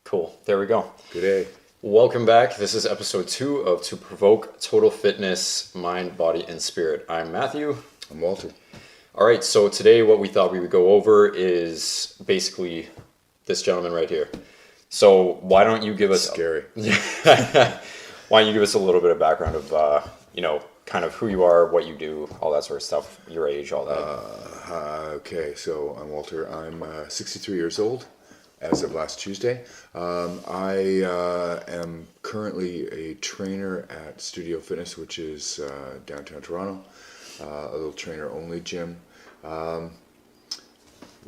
Cool. There we go. Good day. Welcome back. This is episode 2 of To Provoke Total Fitness, Mind, Body, and Spirit. I'm Matthew. I'm Walter. All right, so today what we thought we would go over is basically this gentleman right here. So why don't you give us... Scary. Why don't you give us a little bit of background of, kind of who you are, what you do, all that sort of stuff, your age, all that. Okay, so I'm Walter. I'm 63 years old as of last Tuesday. I am currently a trainer at Studio Fitness, which is downtown Toronto, a little trainer-only gym.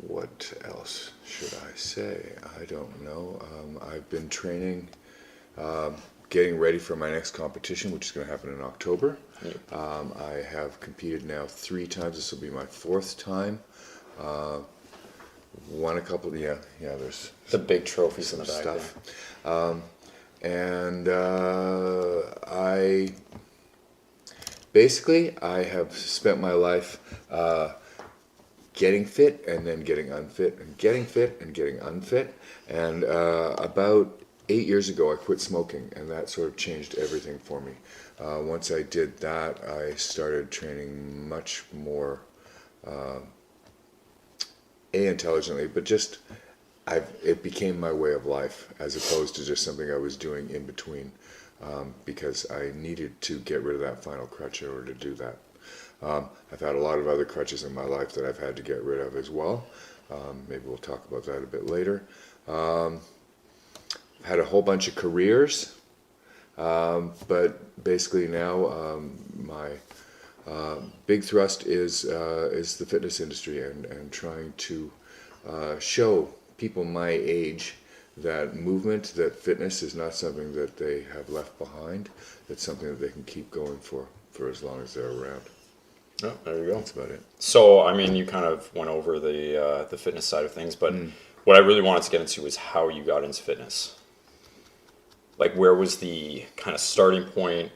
What else should I say? I don't know. I've been training, getting ready for my next competition, which is going to happen in October. I have competed now 3 times. This will be my 4th time. Won a couple. There's the big trophies in the back stuff. I have spent my life getting fit and then getting unfit, and getting fit and getting unfit. And about 8 years ago, I quit smoking, and that sort of changed everything for me. Once I did that, I started training much more intelligently, but just it became my way of life as opposed to just something I was doing in between, because I needed to get rid of that final crutch in order to do that. I've had a lot of other crutches in my life that I've had to get rid of as well. Maybe we'll talk about that a bit later. I've had a whole bunch of careers, but basically now my big thrust is the fitness industry and trying to show people my age that movement, that fitness is not something that they have left behind. It's something that they can keep going for as long as they're around. Oh, there you go. That's about it. So, I mean, you kind of went over the fitness side of things, but what I really wanted to get into is how you got into fitness. Like, where was the kind of starting point?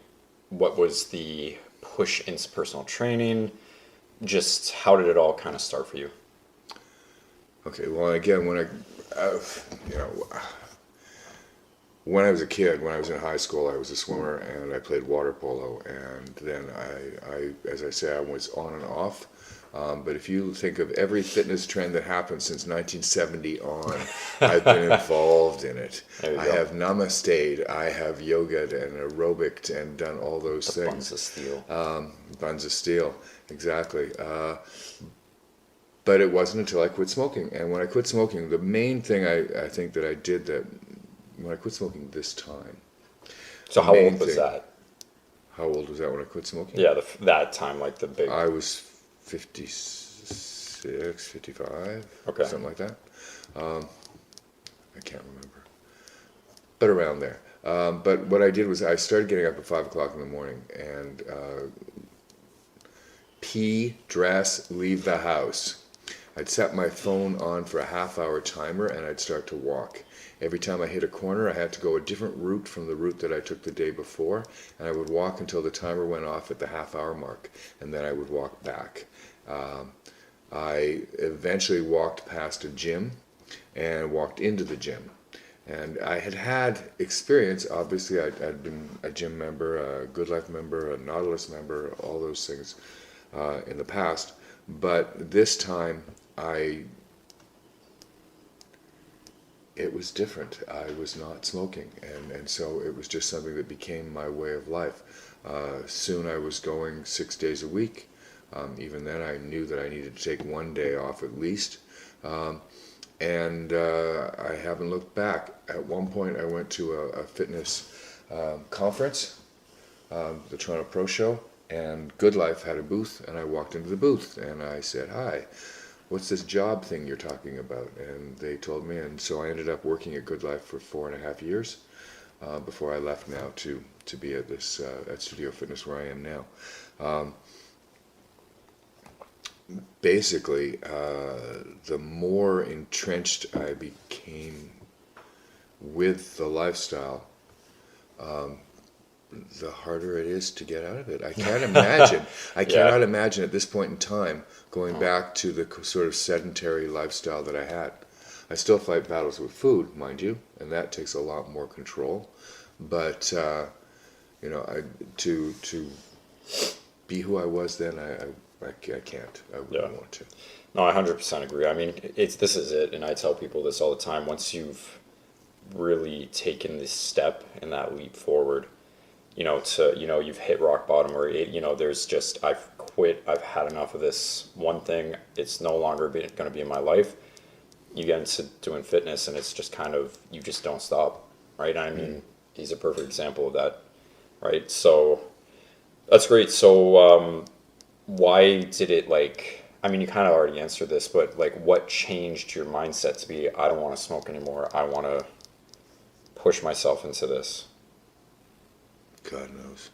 What was the push into personal training? Just how did it all kind of start for you? Okay, well, again, when I was a kid, when I was in high school, I was a swimmer and I played water polo. And then I as I say, I was on and off. But if you think of every fitness trend that happened since 1970 on, I've been involved in it. I have namaste'd, I have yogaed and aerobic and done all those things. Buns of steel. Buns of steel, exactly. But it wasn't until I quit smoking. And when I quit smoking, the main thing I think that I did when I quit smoking this time. So how old was that? How old was that when I quit smoking? Yeah, that time, like the big... I was 56, 55, okay, something like that. I can't remember. But around there. But what I did was I started getting up at 5 o'clock in the morning and pee, dress, leave the house. I'd set my phone on for a half-hour timer and I'd start to walk. Every time I hit a corner, I had to go a different route from the route that I took the day before, and I would walk until the timer went off at the half-hour mark, and then I would walk back. I eventually walked past a gym and walked into the gym. And I had experience, obviously. I'd been a gym member, a Good Life member, a Nautilus member, all those things in the past. But this time, it was different. I was not smoking, and so it was just something that became my way of life. Soon I was going 6 days a week. Even then I knew that I needed to take 1 day off at least. And I haven't looked back. At one point I went to a fitness conference, the Toronto Pro Show, and Good Life had a booth, and I walked into the booth and I said, "Hi, what's this job thing you're talking about?" And they told me, and so I ended up working at Good Life for 4.5 years before I left now to be at this at Studio Fitness where I am now. Basically, the more entrenched I became with the lifestyle, the harder it is to get out of it. I can't imagine. I cannot imagine at this point in time going back to the sort of sedentary lifestyle that I had. I still fight battles with food, mind you, and that takes a lot more control. But you know, to be who I was then, I can't. I wouldn't want to. No, I 100% agree. I mean, this is it, and I tell people this all the time. Once you've really taken this step and that leap forward, you've hit rock bottom, or there's just I've quit. I've had enough of this one thing. It's no longer going to be in my life. You get into doing fitness, and it's just kind of you just don't stop, right? I mean, he's a perfect example of that, right? So that's great. So why did it I mean, you kind of already answered this, but what changed your mindset to be, I don't want to smoke anymore. I want to push myself into this. God knows.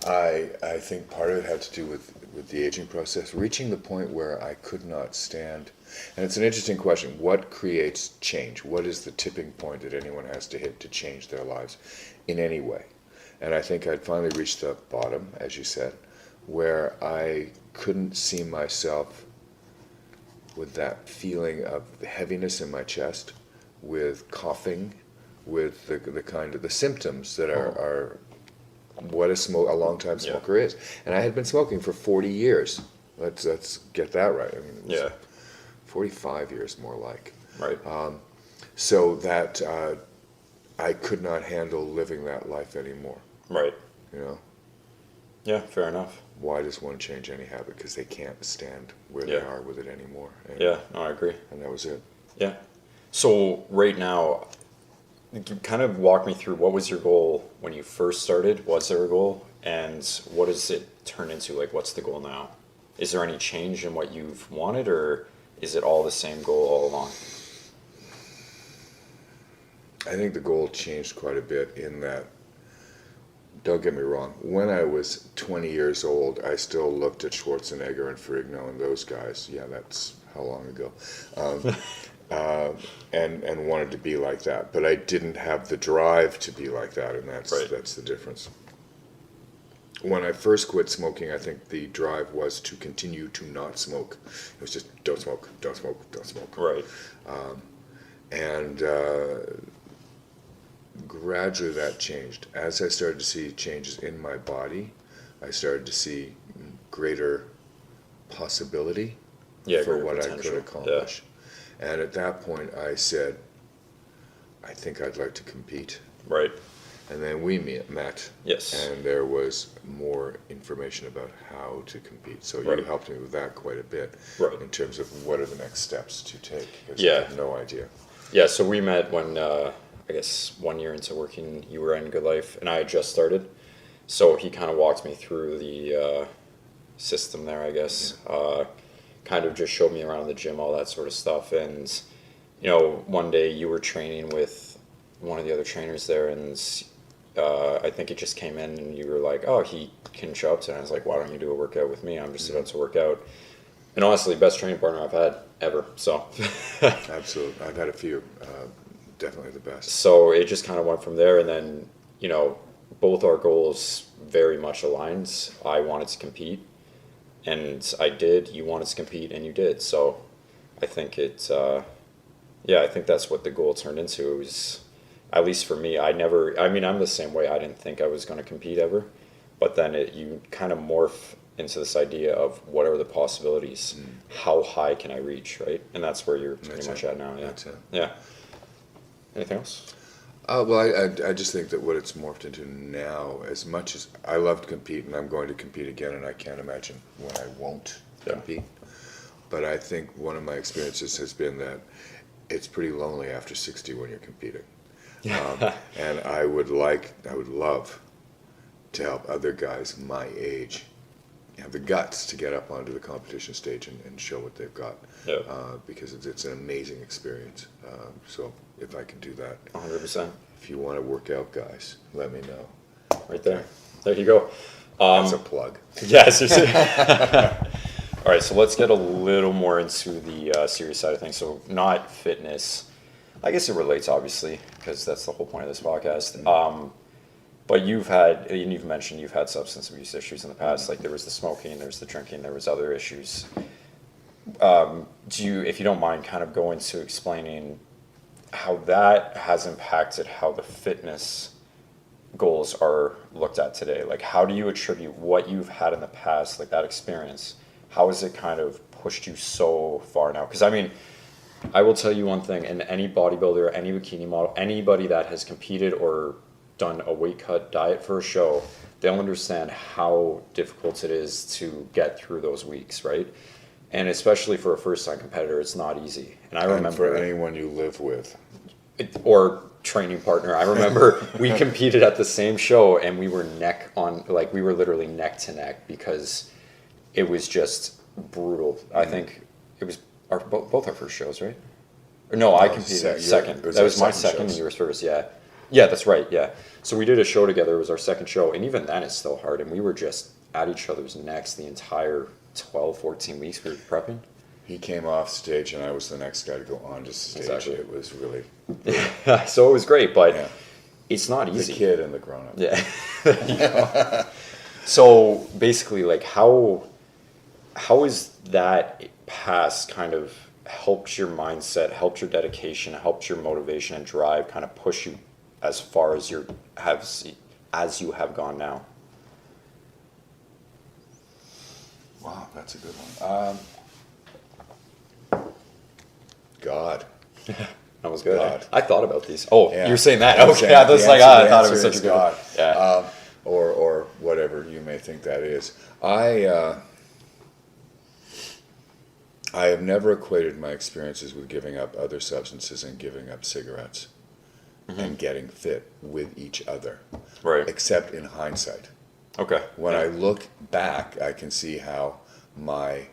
I think part of it had to do with the aging process, reaching the point where I could not stand. And it's an interesting question. What creates change? What is the tipping point that anyone has to hit to change their lives in any way? And I think I'd finally reached the bottom, as you said, where I couldn't see myself with that feeling of heaviness in my chest, with coughing, with the kind of the symptoms that are what a long time smoker is. And I had been smoking for 40 years. Let's get that right. I mean, it was 45 years more like. Right. So that I could not handle living that life anymore. Right. You know? Yeah, fair enough. Why does one change any habit? Because they can't stand where they are with it anymore. And, no, I agree. And that was it. Yeah. So right now, kind of walk me through, what was your goal when you first started? Was there a goal? And what does it turn into? What's the goal now? Is there any change in what you've wanted, or is it all the same goal all along? I think the goal changed quite a bit in that, don't get me wrong, when I was 20 years old, I still looked at Schwarzenegger and Ferrigno and those guys. Yeah, that's how long ago. And wanted to be like that. But I didn't have the drive to be like that, and that's the difference. When I first quit smoking, I think the drive was to continue to not smoke. It was just, don't smoke, don't smoke, don't smoke. Right. And gradually that changed. As I started to see changes in my body, I started to see greater possibility for what I could accomplish. And at that point I said, I think I'd like to compete. Right. And then we met. Yes. And there was more information about how to compete. So you helped me with that quite a bit. Right. In terms of what are the next steps to take. Because I had no idea. Yeah, so we met when, I guess, 1 year into working, you were in Good Life, and I had just started. So he kind of walked me through the system there, I guess. Kind of just showed me around the gym, all that sort of stuff. And, one day you were training with one of the other trainers there, and I think it just came in and you were like, oh, he can show up to it. And I was like, why don't you do a workout with me? I'm just about to work out. And honestly, best training partner I've had ever. So Absolutely. I've had a few. Definitely the best. So it just kind of went from there. And then, both our goals very much aligned. I wanted to compete, and I did. You wanted to compete, and you did. So I think I think that's what the goal turned into. It was, at least for me, I'm the same way. I didn't think I was going to compete ever. But then you kind of morph into this idea of what are the possibilities? How high can I reach, right? And that's where you're pretty much at now. Yeah. That's it. Yeah. Anything else? Well, I just think that what it's morphed into now, as much as I love to compete and I'm going to compete again, and I can't imagine when I won't compete. But I think one of my experiences has been that it's pretty lonely after 60 when you're competing. And I would love to help other guys my age have the guts to get up onto the competition stage and show what they've got. Because it's an amazing experience. So if I can do that. 100%. If you want to work out, guys, let me know. Right there. There you go. That's a plug. Yes. All right, so let's get a little more into the serious side of things. So not fitness. I guess it relates, obviously, because that's the whole point of this podcast. But you've mentioned you've had substance abuse issues in the past. Like there was the smoking, there was the drinking, there was other issues. Do you, if you don't mind, kind of go into explaining how that has impacted how the fitness goals are looked at today? Like, how do you attribute what you've had in the past, like that experience? How has it kind of pushed you so far now? Because I mean, I will tell you one thing, and any bodybuilder, any bikini model, anybody that has competed or done a weight cut diet for a show, they'll understand how difficult it is to get through those weeks, right? And especially for a first-time competitor, it's not easy. And I remember, And for anyone you live with. or training partner, I remember we competed at the same show, and we were we were literally neck to neck because it was just brutal. I think it was both our first shows, right? Or no, I competed second. That was my second, and yours first. Yeah, yeah, that's right. Yeah, so we did a show together. It was our second show, and even then, it's still hard. And we were just at each other's necks the entire 12, 14 weeks we were prepping. He came off stage, and I was the next guy to go on to stage. Exactly. It was really So it was great, but it's not easy. the kid and the grown up. Yeah. There you go. So basically, like, how is that past kind of helped your mindset, helped your dedication, helped your motivation and drive, kind of push you as far as you have gone now? Wow, that's a good one. God. That was good. God. I thought about these. Oh, Yeah. you're saying that. I'm Okay, saying I was the like, answer- I the thought it was answer such a is good one. God. Yeah. Or whatever you may think that is. I have never equated my experiences with giving up other substances and giving up cigarettes and getting fit with each other, Right. except in hindsight. Okay. When I look back, I can see how my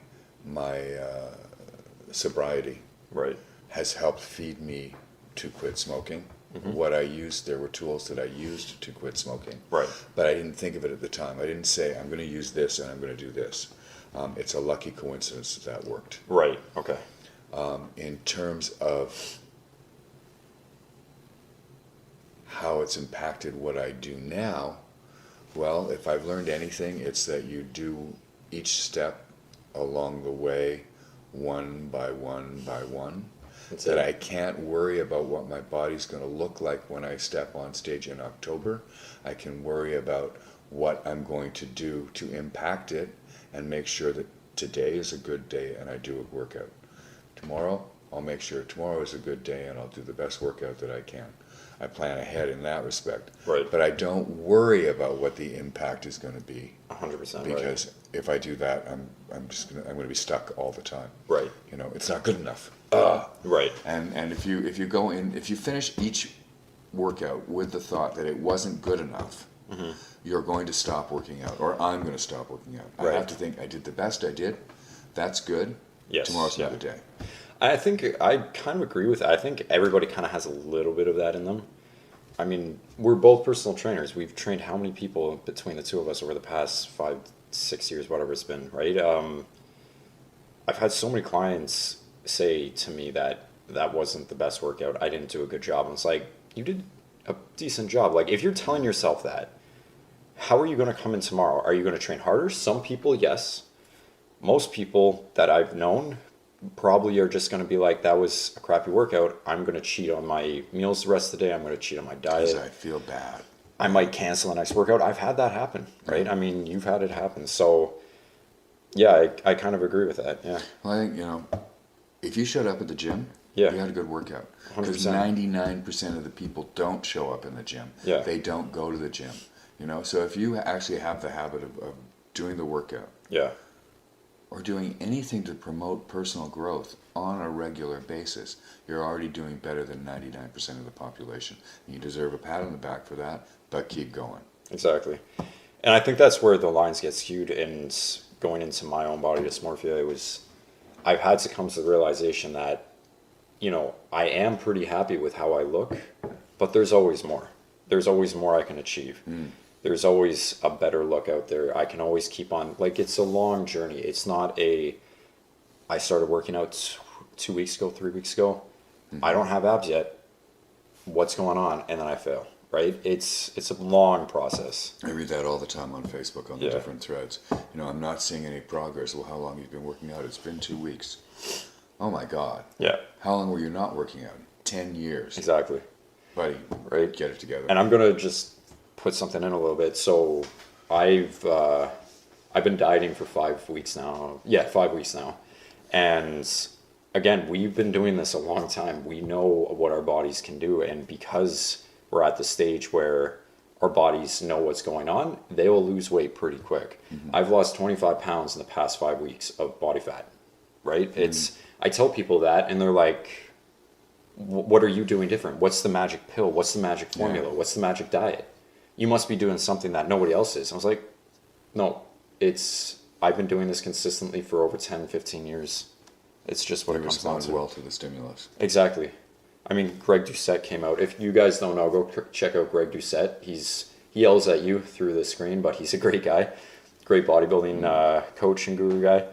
sobriety Right. has helped feed me to quit smoking. There were tools that I used to quit smoking. Right. But I didn't think of it at the time. I didn't say, I'm going to use this and I'm going to do this. It's a lucky coincidence that worked. Right. Okay. In terms of how it's impacted what I do now, well, if I've learned anything, it's that you do each step along the way, one by one by one. That's That it. I can't worry about what my body's going to look like when I step on stage in October. I can worry about what I'm going to do to impact it and make sure that today is a good day and I do a workout. Tomorrow, I'll make sure tomorrow is a good day and I'll do the best workout that I can. I plan ahead in that respect. Right. But I don't worry about what the impact is going to be. 100%. Because if I do that, I'm going to be stuck all the time. Right. You know, it's not good enough. Right. And if you finish each workout with the thought that it wasn't good enough, you're going to stop working out, or I'm going to stop working out. Right. I have to think I did the best I did. That's good. Yes. Tomorrow's Yeah. another day. I think I kind of agree with that. I think everybody kind of has a little bit of that in them. I mean, we're both personal trainers. We've trained how many people between the two of us over the past 5, 6 years, whatever it's been, right? I've had so many clients say to me that wasn't the best workout. I didn't do a good job. And it's like, you did a decent job. Like, if you're telling yourself that, how are you going to come in tomorrow? Are you going to train harder? Some people, yes. Most people that I've known probably are just going to be like, that was a crappy workout. I'm going to cheat on my meals the rest of the day. I'm going to cheat on my diet. Because I feel bad. I might cancel the next workout. I've had that happen, right? I mean, you've had it happen. So, yeah, I kind of agree with that. Yeah. Well, I think, if you showed up at the gym, Yeah. you had a good workout. 100%. Because 99% of the people don't show up in the gym. Yeah. They don't go to the gym. So if you actually have the habit of doing the workout, Yeah. or doing anything to promote personal growth on a regular basis, you're already doing better than 99% of the population. And you deserve a pat on the back for that, but keep going. Exactly. And I think that's where the lines get skewed. And going into my own body dysmorphia, I've had to come to the realization that, I am pretty happy with how I look, but there's always more. There's always more I can achieve. There's always a better look out there. I can always keep on, it's a long journey. It's not I started working out 2 weeks ago, 3 weeks ago. I don't have abs yet. What's going on? And then I fail. right? It's a long process. I read that all the time on Facebook on the Yeah. different threads. I'm not seeing any progress. Well, how long have you been working out? It's been 2 weeks. Oh my God. Yeah, How long were you not working out? 10 years. exactly. Buddy, Right. get it together. And I'm gonna just put something in a little bit. So I've been dieting for 5 weeks now. Yeah, 5 weeks now. And again, we've been doing this a long time. We know what our bodies can do, and because we're at the stage where our bodies know what's going on, they will lose weight pretty quick. I've lost 25 pounds in the past 5 weeks of body fat, right? I tell people that, and they're like, what are you doing different? What's the magic pill? What's the magic formula? Yeah. What's the magic diet? You must be doing something that nobody else is. I was like, no, I've been doing this consistently for over 10, 15 years. It's just what You it comes down responded to. well to the stimulus. Exactly. I mean, Greg Doucette came out. If you guys don't know, go check out Greg Doucette. He yells at you through the screen, but he's a great guy. Great bodybuilding coach and guru guy.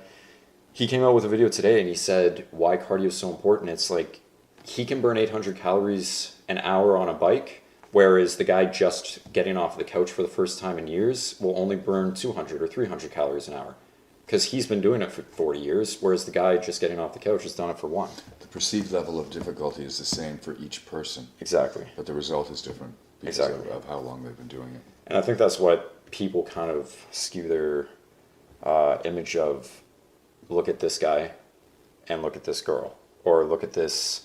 He came out with a video today and he said why cardio is so important. It's like he can burn 800 calories an hour on a bike, whereas the guy just getting off the couch for the first time in years will only burn 200 or 300 calories an hour. Because he's been doing it for 40 years, whereas the guy just getting off the couch has done it for one. The perceived level of difficulty is the same for each person, Exactly. but the result is different because Exactly. of how long they've been doing it. And I think that's what people kind of skew their image of, look at this guy and look at this girl, or look at this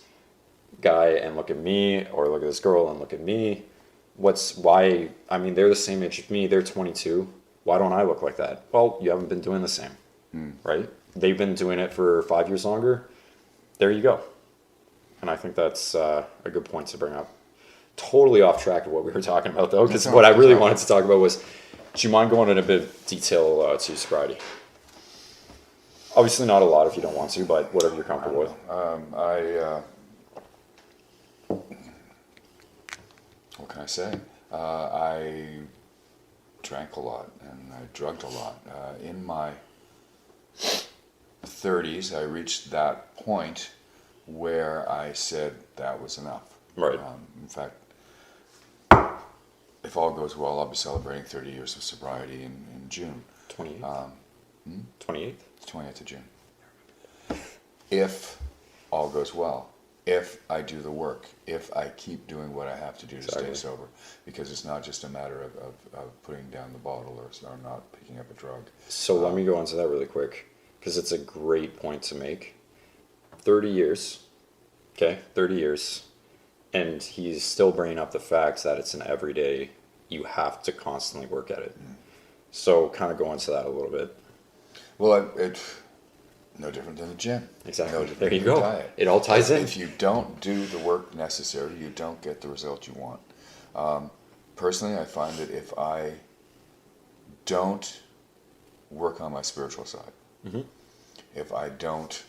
guy and look at me, or look at this girl and look at me. I mean, they're the same age as me, they're 22. Why don't I look like that? Well, you haven't been doing the same, right? They've been doing it for 5 years longer. There you go. And I think that's a good point to bring up. Totally off track of what we were talking about, though, because what I really wanted to talk about was, do you mind going into a bit of detail to sobriety? Obviously not a lot if you don't want to, but whatever you're comfortable with. What can I say? I drank a lot and I drugged a lot. In my 30s, I reached that point where I said that was enough. Right. In fact, if all goes well, I'll be celebrating 30 years of sobriety in June. 28th? 28th? 20th of June. If all goes well, if I do the work, if I keep doing what I have to do to Exactly. stay sober, because it's not just a matter of putting down the bottle or not picking up a drug. So let me go into that really quick, because it's a great point to make. 30 years, okay, 30 years, and he's still bringing up the facts that it's an everyday, you have to constantly work at it. So kind of go into that a little bit. Well, it's no different than the gym. Exactly. No different There you than the go. diet. It all ties in. If you don't do the work necessary, you don't get the result you want. Personally, I find that if I don't work on my spiritual side, if I don't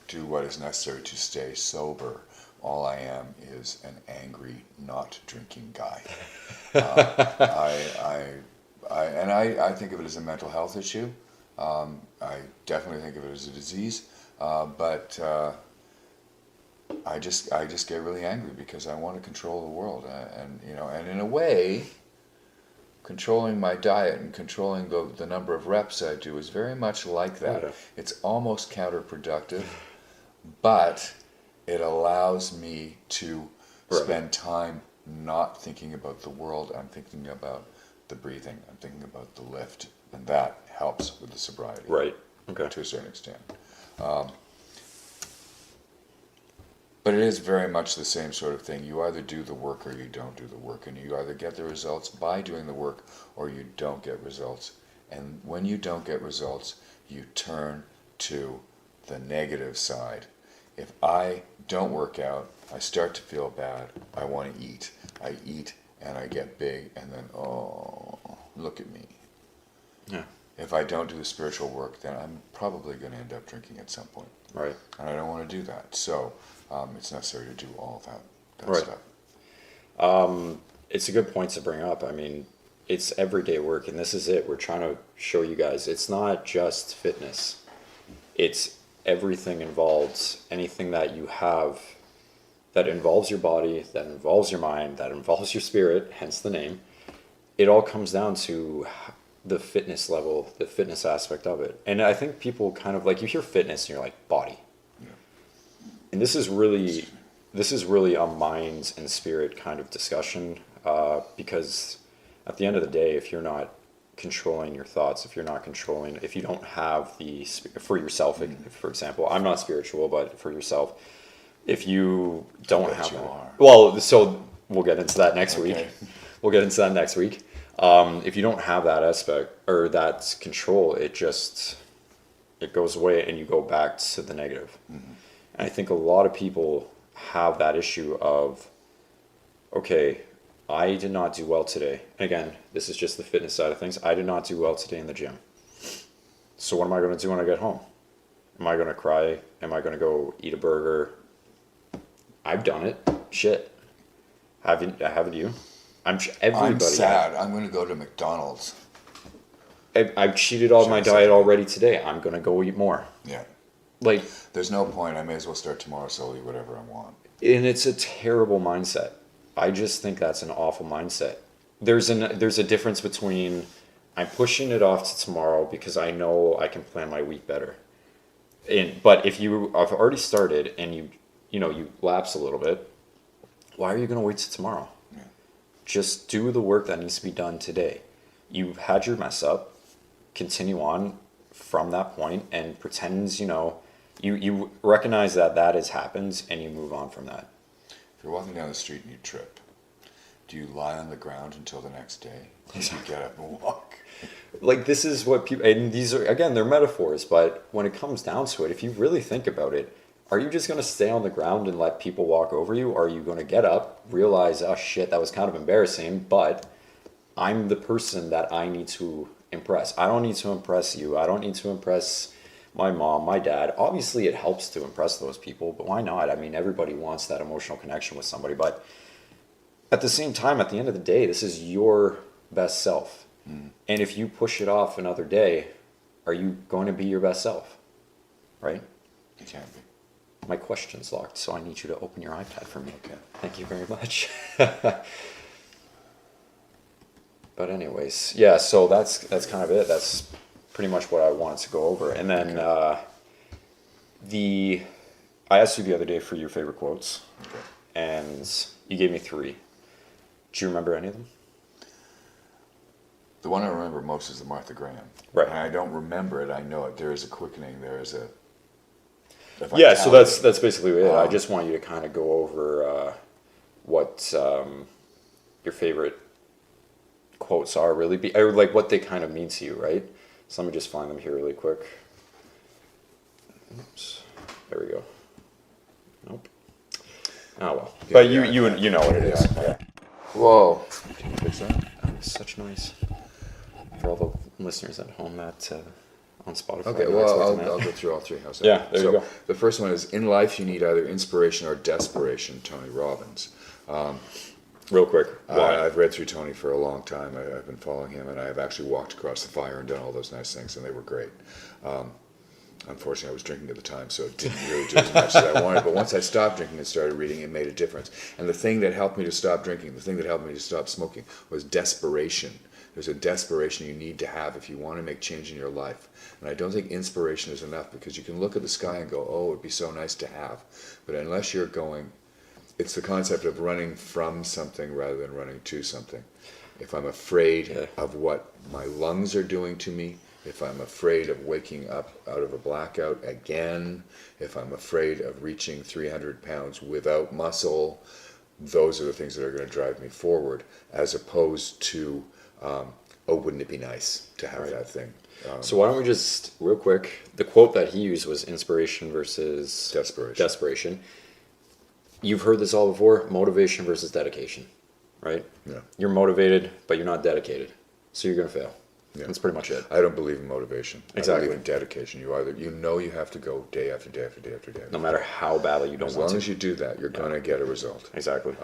do what is necessary to stay sober, all I am is an angry, not drinking guy. I think of it as a mental health issue. I definitely think of it as a disease, but I just get really angry because I want to control the world, and in a way, controlling my diet and controlling the number of reps I do is very much like that. Yeah. It's almost counterproductive, but it allows me to spend time not thinking about the world. I'm thinking about the breathing. I'm thinking about the lift, and that helps with the sobriety. Right. Okay. To a certain extent. But it is very much the same sort of thing. You either do the work or you don't do the work, and you either get the results by doing the work or you don't get results. And when you don't get results, you turn to the negative side. If I don't work out, I start to feel bad. I want to eat. I eat and I get big, and then, oh, look at me. Yeah. If I don't do the spiritual work, then I'm probably going to end up drinking at some point. Right. And I don't want to do that. So it's necessary to do all that Right. stuff. It's a good point to bring up. I mean, it's everyday work, and this is it. We're trying to show you guys it's not just fitness. It's everything involved. Anything that you have that involves your body, that involves your mind, that involves your spirit, hence the name, it all comes down to the fitness level, the fitness aspect of it. And I think people kind of like, you hear fitness and you're like, body. Yeah. And this is really a mind and spirit kind of discussion, because at the end of the day, if you're not controlling your thoughts, if you don't have for yourself, for example, I'm not spiritual, but for yourself, if you don't have you that, are. well, so we'll get into that next week. Okay. We'll get into that next week. If you don't have that aspect or that control, it goes away and you go back to the negative. Mm-hmm. And I think a lot of people have that issue of, okay, I did not do well today. And again, this is just the fitness side of things. I did not do well today in the gym. So what am I going to do when I get home? Am I going to cry? Am I going to go eat a burger? I've done it. Shit. Haven't you? Everybody. I'm sad. I'm going to go to McDonald's. I've cheated on my diet already today. I'm going to go eat more. Yeah. Like, there's no point. I may as well start tomorrow, so I'll eat whatever I want. And it's a terrible mindset. I just think that's an awful mindset. There's a difference between I'm pushing it off to tomorrow because I know I can plan my week better. But if you have already started and you lapse a little bit, why are you going to wait till tomorrow? Yeah. Just do the work that needs to be done today. You've had your mess up. Continue on from that point and pretend, you recognize that has happened and you move on from that. If you're walking down the street and you trip, do you lie on the ground until the next day? Or do you get up and walk? Like, this is what people, and these are, again, they're metaphors, but when it comes down to it, if you really think about it, are you just going to stay on the ground and let people walk over you? Or are you going to get up, realize, oh shit, that was kind of embarrassing, but I'm the person that I need to impress. I don't need to impress you. I don't need to impress my mom, my dad. Obviously, it helps to impress those people, but why not? I mean, everybody wants that emotional connection with somebody, but at the same time, at the end of the day, this is your best self. Mm. And if you push it off another day, are you going to be your best self? Right? You can't be. My question's locked, so I need you to open your iPad for me. Okay. Thank you very much. But anyways, yeah, so that's kind of it. That's pretty much what I wanted to go over. And then I asked you the other day for your favorite quotes, and you gave me 3. Do you remember any of them? The one I remember most is the Martha Graham. Right. And I don't remember it. I know it. There is a quickening. There is a... Yeah, so that's basically it. I just want you to kind of go over what your favorite quotes are really, or like what they kind of mean to you, right? So let me just find them here really quick. Oops, there we go. Nope. Oh well, yeah, but you know what it is. Yeah. Whoa! Can you fix that? That was such noise for all the listeners at home that on Spotify. Okay, well I'll go through all 3. How's that? Yeah, there you go. The first one is, in life you need either inspiration or desperation. Tony Robbins. Real quick, I've read through Tony for a long time. I've been following him, and I've actually walked across the fire and done all those nice things, and they were great. Unfortunately, I was drinking at the time, so it didn't really do as much as I wanted. But once I stopped drinking and started reading, it made a difference. And the thing that helped me to stop drinking, the thing that helped me to stop smoking, was desperation. There's a desperation you need to have if you want to make change in your life. And I don't think inspiration is enough, because you can look at the sky and go, oh, it'd be so nice to have. But unless you're going... It's the concept of running from something rather than running to something. If I'm afraid of what my lungs are doing to me, if I'm afraid of waking up out of a blackout again, if I'm afraid of reaching 300 pounds without muscle, those are the things that are going to drive me forward, as opposed to, oh, wouldn't it be nice to have that thing? So why don't we just, real quick, the quote that he used was inspiration versus desperation. You've heard this all before, motivation versus dedication, right? Yeah. You're motivated, but you're not dedicated. So you're going to fail. Yeah. That's pretty much it. I don't believe in motivation. Exactly. I believe in dedication. You know you have to go day after day after day after day. No matter how badly you don't want to. As long as you do that, you're going to get a result. Exactly.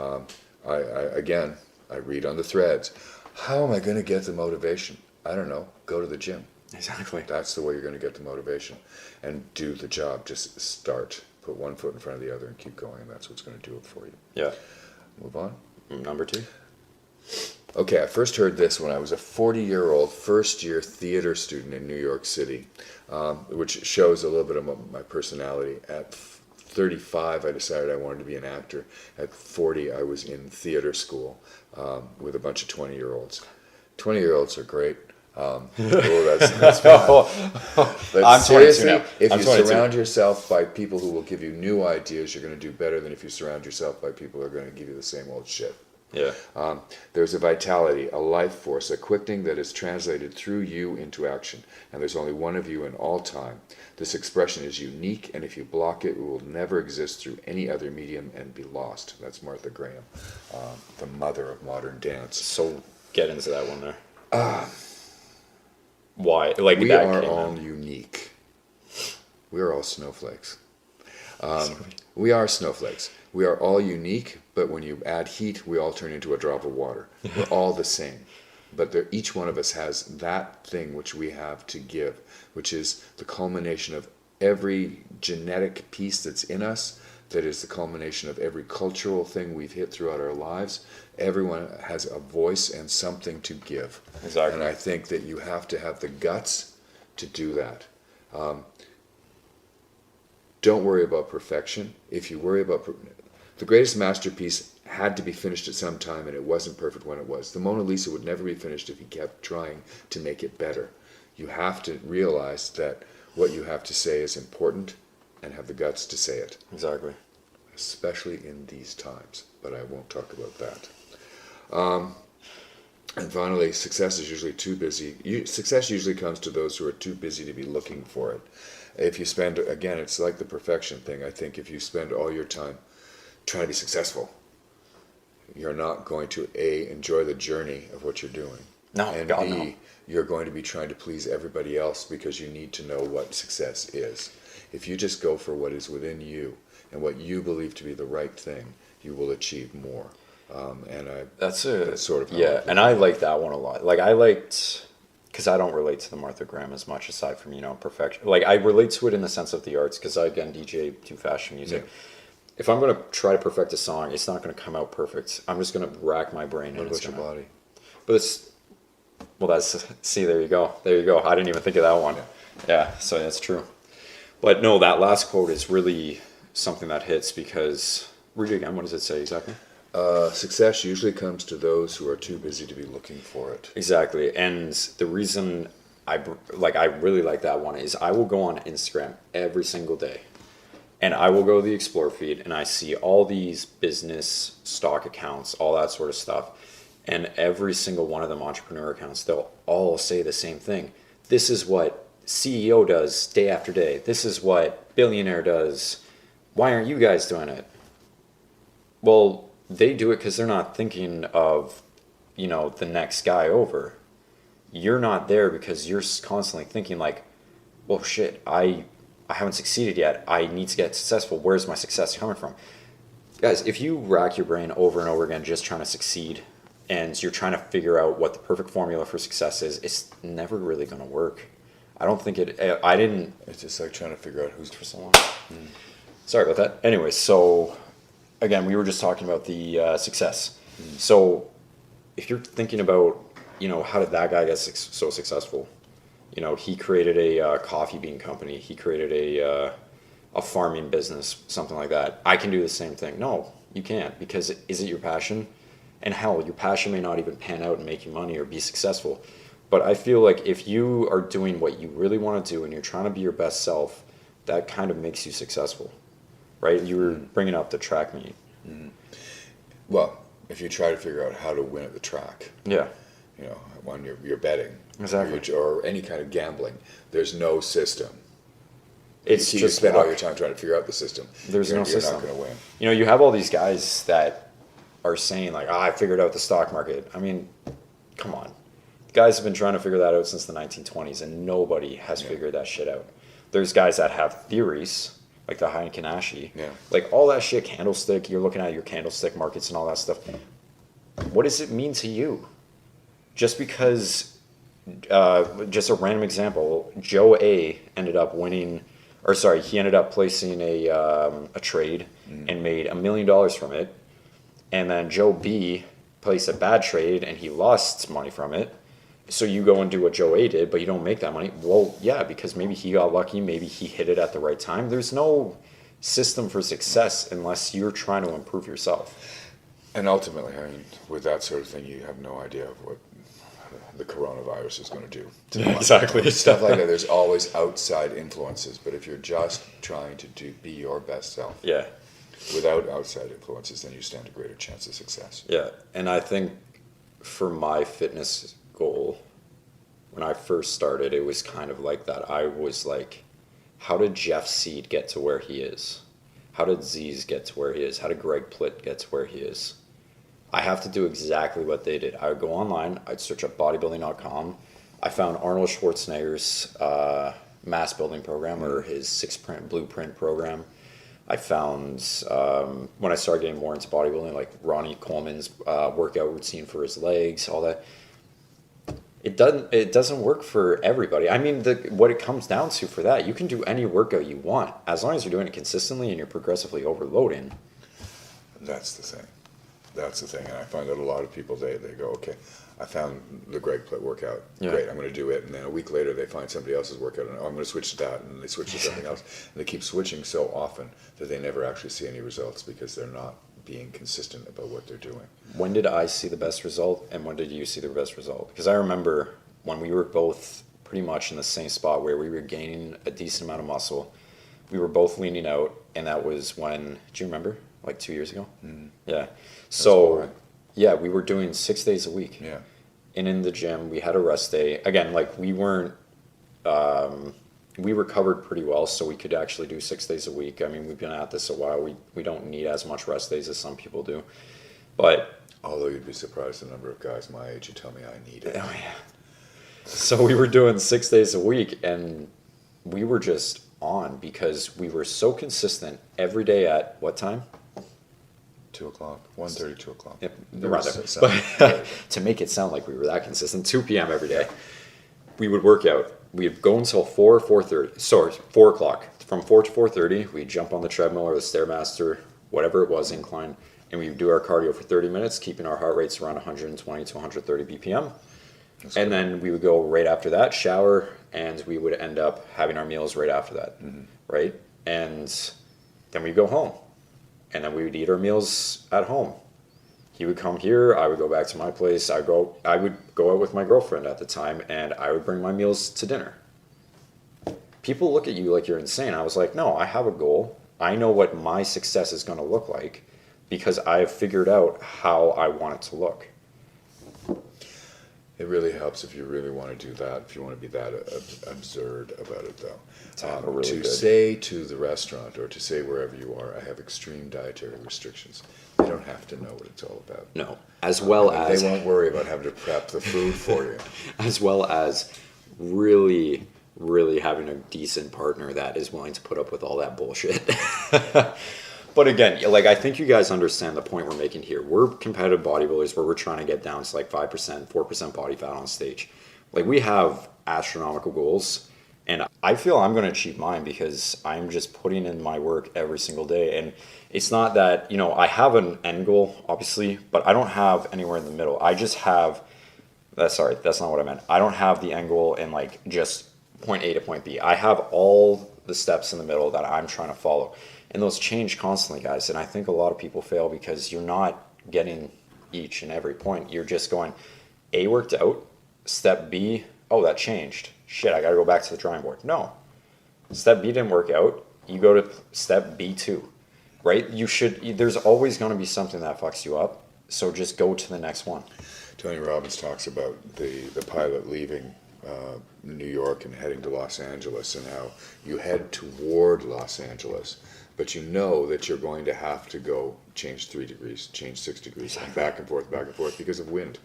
I read on the threads. How am I going to get the motivation? I don't know. Go to the gym. Exactly. That's the way you're going to get the motivation. And do the job. Just start. put one foot in front of the other and keep going, and that's what's going to do it for you. Yeah. Move on. Number 2. Okay, I first heard this when I was a 40-year-old first-year theater student in New York City, which shows a little bit of my personality. At 35, I decided I wanted to be an actor. At 40, I was in theater school with a bunch of 20-year-olds. 20-year-olds are great. That's fun. But I'm 22 seriously, now. if I'm you 22. surround yourself by people who will give you new ideas, you're going to do better than if you surround yourself by people who are going to give you the same old shit. Yeah. There's a vitality, a life force, a quickening that is translated through you into action. And there's only one of you in all time. This expression is unique, and if you block it, it will never exist through any other medium and be lost. That's Martha Graham, the mother of modern dance. So get into that one there. Why? Like We that are came all out. unique. We are all snowflakes. We are snowflakes. We are all unique, but when you add heat, we all turn into a drop of water. We're all the same. But each one of us has that thing which we have to give, which is the culmination of every genetic piece that's in us, that is the culmination of every cultural thing we've hit throughout our lives. Everyone has a voice and something to give. Exactly. And I think that you have to have the guts to do that. Don't worry about perfection. If you worry about... The greatest masterpiece had to be finished at some time, and it wasn't perfect when it was. The Mona Lisa would never be finished if you kept trying to make it better. You have to realize that what you have to say is important and have the guts to say it. Exactly. Especially in these times, but I won't talk about that. And finally, success is usually too busy. Success usually comes to those who are too busy to be looking for it. If you spend, again, it's like the perfection thing. I think if you spend all your time trying to be successful, you're not going to, A, enjoy the journey of what you're doing. No, and God, B, no. you're going to be trying to please everybody else because you need to know what success is. If you just go for what is within you and what you believe to be the right thing, you will achieve more. That's sort of how yeah, and I like that one a lot. Like I liked, because I don't relate to the Martha Graham as much aside from perfection. Like I relate to it in the sense of the arts because I again DJ do fashion music. Yeah. If I'm gonna try to perfect a song, it's not gonna come out perfect. I'm just gonna rack my brain. What about your body? But see, there you go. I didn't even think of that one. Yeah, so that's true. But no, that last quote is really something that hits because read it again. What does it say exactly? Success usually comes to those who are too busy to be looking for it. Exactly. And the reason I really like that one is I will go on Instagram every single day and I will go to the explore feed and I see all these business stock accounts, all that sort of stuff. And every single one of them entrepreneur accounts, they'll all say the same thing. This is what CEO does day after day. This is what billionaire does. Why aren't you guys doing it? Well, they do it because they're not thinking of, the next guy over. You're not there because you're constantly thinking like, well, shit, I haven't succeeded yet. I need to get successful. Where's my success coming from? Guys, if you rack your brain over and over again just trying to succeed and you're trying to figure out what the perfect formula for success is, it's never really going to work. I don't think I didn't... It's just like trying to figure out who's for so long. Sorry about that. Anyway, so... Again, we were just talking about the success. So if you're thinking about, how did that guy get so successful? He created a coffee bean company. He created a farming business, something like that. I can do the same thing. No, you can't, because is it your passion? And hell, your passion may not even pan out and make you money or be successful. But I feel like if you are doing what you really want to do and you're trying to be your best self, that kind of makes you successful. Right? You were bringing up the track meet. Mm-hmm. Well, if you try to figure out how to win at the track, yeah, when you're betting, exactly, or any kind of gambling, there's no system. It's you just spend all your time trying to figure out the system. There's no system. You're not going to win. You have all these guys that are saying like, I figured out the stock market. I mean, come on, guys have been trying to figure that out since the 1920s, and nobody has figured that shit out. There's guys that have theories. Like the Hayek and annachi, like all that shit, candlestick, you're looking at your candlestick markets and all that stuff. What does it mean to you? Just because, just a random example, Joe A ended up winning or sorry, he ended up placing a trade and made $1 million from it. And then Joe B placed a bad trade and he lost money from it. So you go and do what Joe A did, but you don't make that money. Well, yeah, because maybe he got lucky, maybe he hit it at the right time. There's no system for success unless you're trying to improve yourself. And ultimately, I mean, with that sort of thing, you have no idea of what the coronavirus is going to do. Exactly. Stuff like that. There's always outside influences, but if you're just trying to be your best self, Yeah. without outside influences, then you stand a greater chance of success. Yeah. And I think for my fitness goal, when I first started, it was kind of like that. I was like, how did Jeff Seed get to where he is? How did Z's get to where he is? How did Greg Plitt get to where he is? I have to do exactly what they did. I would go online, I'd search up bodybuilding.com. I found Arnold Schwarzenegger's mass building program, or his 6-print blueprint program. I found, when I started getting more into bodybuilding, like Ronnie Coleman's workout routine for his legs, all that. It doesn't work for everybody. I mean, what it comes down to for that, you can do any workout you want as long as you're doing it consistently and you're progressively overloading. That's the thing. That's the thing. And I find that a lot of people, they go, okay, I found the Greg Plitt workout. Yeah. Great, I'm going to do it. And then a week later, they find somebody else's workout. And I'm going to switch to that. And they switch to something else. And they keep switching so often that they never actually see any results because they're not being consistent about what they're doing. When did I see the best result and when did you see the best result? Because I remember when we were both pretty much in the same spot where we were gaining a decent amount of muscle. We were both leaning out, and that was when, do you remember? Like 2 years ago? Mm-hmm. Yeah. So, right. yeah, we were doing 6 days a week. Yeah. And in the gym, we had a rest day. Again, like we weren't, we recovered pretty well, so we could actually do 6 days a week. I mean, we've been at this a while. We don't need as much rest days as some people do. But, Although you'd be surprised the number of guys my age who tell me I need it. oh yeah. So we were doing 6 days a week, and we were just on because we were so consistent every day at what time? 2 o'clock, 1:30, 2 o'clock. Yep, There around was there. some- But to make it sound like we were that consistent, 2 p.m. every day, we would work out. We'd go until 4:30. Sorry, 4 o'clock. From 4 to 4:30, we'd jump on the treadmill or the Stairmaster, whatever it was, incline, and we would do our cardio for 30 minutes, keeping our heart rates around 120 to 130 BPM. And then we would go right after that, shower, and we would end up having our meals right after that, right? And then we'd go home, and then we would eat our meals at home. He would come here, I would go back to my place, I would go out with my girlfriend at the time, and I would bring my meals to dinner. People look at you like you're insane. I was like, no, I have a goal. I know what my success is going to look like because I've figured out how I want it to look. It really helps if you really want to do that, if you want to be that absurd about it, though. To say to the restaurant or to say wherever you are, I have extreme dietary restrictions. They don't have to know what it's all about. No. As well as... They won't worry about having to prep the food for you. As well as really, really having a decent partner that is willing to put up with all that bullshit. But again, like, I think you guys understand the point we're making here. We're competitive bodybuilders where we're trying to get down to like 5%, 4% body fat on stage. Like, we have astronomical goals, and I feel I'm going to achieve mine because I'm just putting in my work every single day. And it's not that, you know, I have an end goal, obviously, but I don't have anywhere in the middle. I just have, that's not what I meant. I don't have the end goal in like just point A to point B. I have all the steps in the middle that I'm trying to follow. And those change constantly, guys. And I think a lot of people fail because you're not getting each and every point. You're just going, A worked out, step B, oh, that changed. Shit, I got to go back to the drawing board. No. Step B didn't work out. You go to step B2, right? There's always going to be something that fucks you up. So just go to the next one. Tony Robbins talks about the pilot leaving New York and heading to Los Angeles and how you head toward Los Angeles. But you know that you're going to have to go change 3 degrees, change 6 degrees, and back and forth because of wind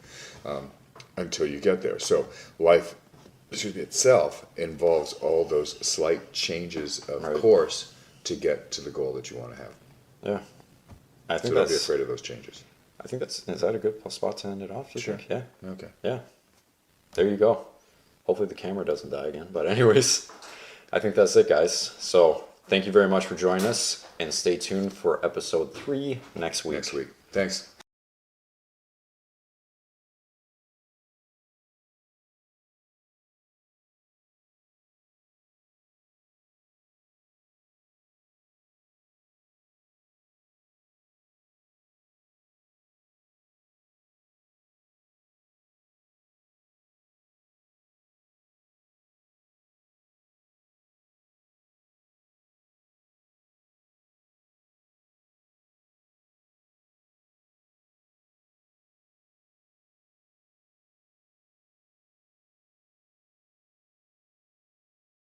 until you get there. So life, itself involves all those slight changes of course to get to the goal that you want to have. Yeah. I think so don't be afraid of those changes. I think is that a good spot to end it off? Sure. Think? Yeah. Okay. Yeah. There you go. Hopefully the camera doesn't die again. But anyways, I think that's it, guys. So thank you very much for joining us, and stay tuned for episode 3 next week. Next week. Thanks.